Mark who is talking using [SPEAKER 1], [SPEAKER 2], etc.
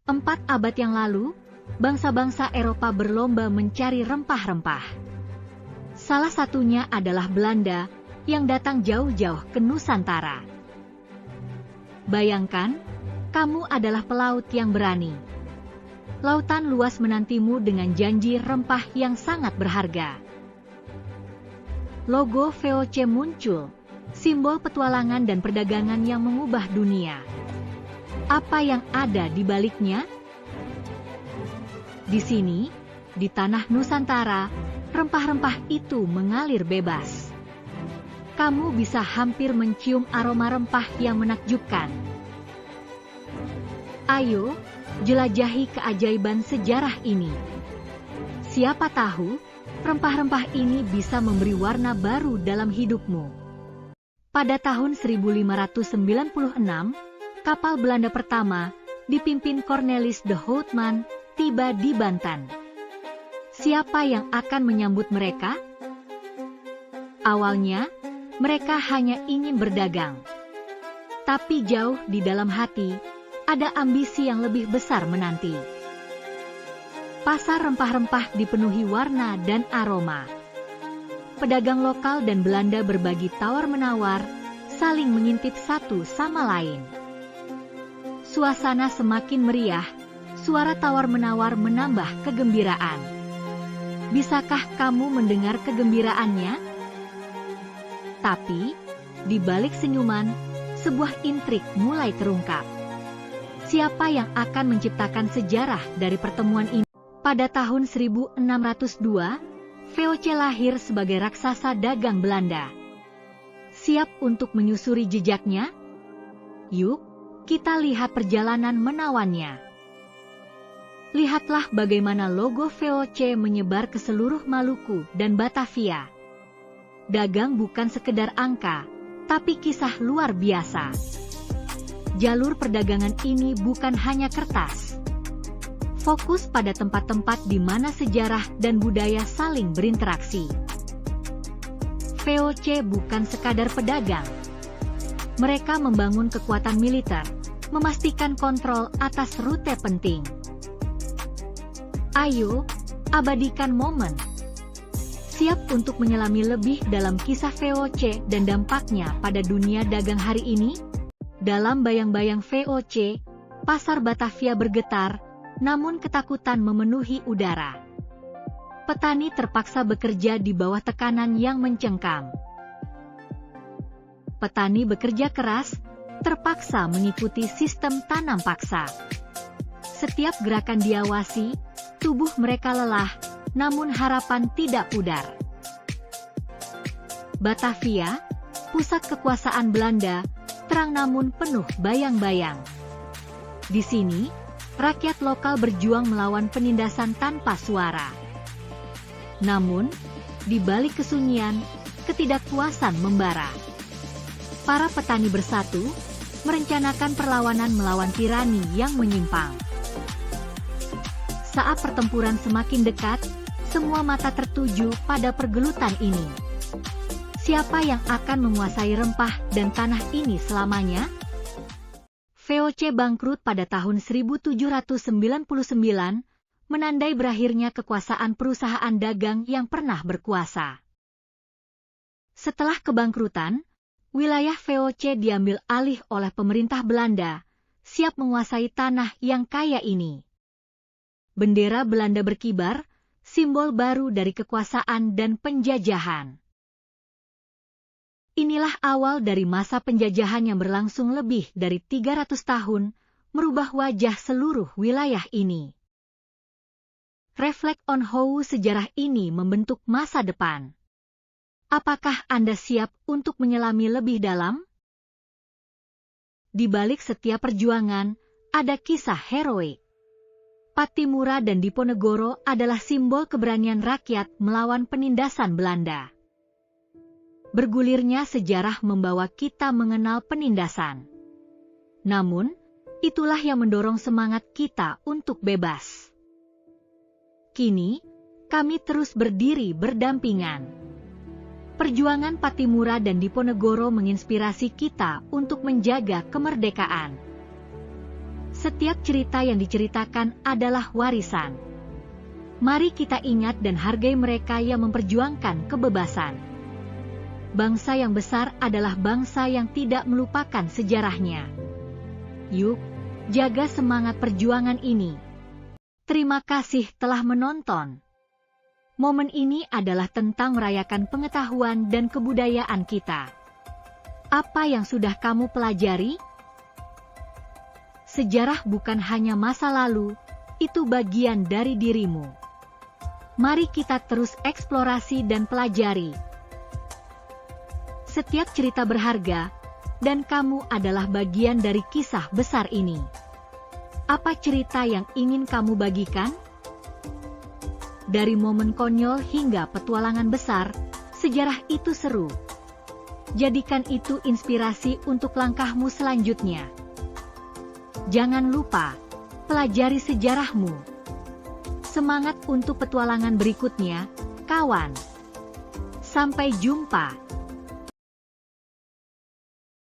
[SPEAKER 1] 4 abad yang lalu, bangsa-bangsa Eropa berlomba mencari rempah-rempah. Salah satunya adalah Belanda yang datang jauh-jauh ke Nusantara. Bayangkan, kamu adalah pelaut yang berani. Lautan luas menantimu dengan janji rempah yang sangat berharga. Logo VOC muncul, simbol petualangan dan perdagangan yang mengubah dunia. Apa yang ada di baliknya? Di sini, di tanah Nusantara, rempah-rempah itu mengalir bebas. Kamu bisa hampir mencium aroma rempah yang menakjubkan. Ayo, jelajahi keajaiban sejarah ini. Siapa tahu, rempah-rempah ini bisa memberi warna baru dalam hidupmu. Pada tahun 1596, kapal Belanda pertama, dipimpin Cornelis de Houtman, tiba di Banten. Siapa yang akan menyambut mereka? Awalnya, mereka hanya ingin berdagang. Tapi jauh di dalam hati, ada ambisi yang lebih besar menanti. Pasar rempah-rempah dipenuhi warna dan aroma. Pedagang lokal dan Belanda berbagi tawar-menawar, saling mengintip satu sama lain. Suasana semakin meriah, suara tawar-menawar menambah kegembiraan. Bisakah kamu mendengar kegembiraannya? Tapi, di balik senyuman, sebuah intrik mulai terungkap. Siapa yang akan menciptakan sejarah dari pertemuan ini? Pada tahun 1602, VOC lahir sebagai raksasa dagang Belanda. Siap untuk menyusuri jejaknya? Yuk, kita lihat perjalanan menawannya. Lihatlah bagaimana logo VOC menyebar ke seluruh Maluku dan Batavia. Dagang bukan sekedar angka, tapi kisah luar biasa. Jalur perdagangan ini bukan hanya kertas. Fokus pada tempat-tempat di mana sejarah dan budaya saling berinteraksi. VOC bukan sekadar pedagang. Mereka membangun kekuatan militer, memastikan kontrol atas rute penting. Ayo, abadikan momen. Siap untuk menyelami lebih dalam kisah VOC dan dampaknya pada dunia dagang hari ini? Dalam bayang-bayang VOC, pasar Batavia bergetar, namun ketakutan memenuhi udara. Petani terpaksa bekerja di bawah tekanan yang mencengkam. Petani bekerja keras, terpaksa mengikuti sistem tanam paksa. Setiap gerakan diawasi, tubuh mereka lelah, namun harapan tidak pudar. Batavia, pusat kekuasaan Belanda, terang namun penuh bayang-bayang. Di sini, rakyat lokal berjuang melawan penindasan tanpa suara. Namun, di balik kesunyian, ketidakpuasan membara. Para petani bersatu, merencanakan perlawanan melawan tirani yang menyimpang. Saat pertempuran semakin dekat, semua mata tertuju pada pergelutan ini. Siapa yang akan menguasai rempah dan tanah ini selamanya? VOC bangkrut pada tahun 1799, menandai berakhirnya kekuasaan perusahaan dagang yang pernah berkuasa. Setelah kebangkrutan, wilayah VOC diambil alih oleh pemerintah Belanda, siap menguasai tanah yang kaya ini. Bendera Belanda berkibar, simbol baru dari kekuasaan dan penjajahan. Inilah awal dari masa penjajahan yang berlangsung lebih dari 300 tahun, merubah wajah seluruh wilayah ini. Reflect on how sejarah ini membentuk masa depan. Apakah Anda siap untuk menyelami lebih dalam? Di balik setiap perjuangan, ada kisah heroik. Pattimura dan Diponegoro adalah simbol keberanian rakyat melawan penindasan Belanda. Bergulirnya sejarah membawa kita mengenal penindasan. Namun, itulah yang mendorong semangat kita untuk bebas. Kini, kami terus berdiri berdampingan. Perjuangan Pattimura dan Diponegoro menginspirasi kita untuk menjaga kemerdekaan. Setiap cerita yang diceritakan adalah warisan. Mari kita ingat dan hargai mereka yang memperjuangkan kebebasan. Bangsa yang besar adalah bangsa yang tidak melupakan sejarahnya. Yuk, jaga semangat perjuangan ini. Terima kasih telah menonton. Momen ini adalah tentang merayakan pengetahuan dan kebudayaan kita. Apa yang sudah kamu pelajari? Sejarah bukan hanya masa lalu, itu bagian dari dirimu. Mari kita terus eksplorasi dan pelajari. Setiap cerita berharga, dan kamu adalah bagian dari kisah besar ini. Apa cerita yang ingin kamu bagikan? Dari momen konyol hingga petualangan besar, sejarah itu seru. Jadikan itu inspirasi untuk langkahmu selanjutnya. Jangan lupa, pelajari sejarahmu. Semangat untuk petualangan berikutnya, kawan. Sampai jumpa.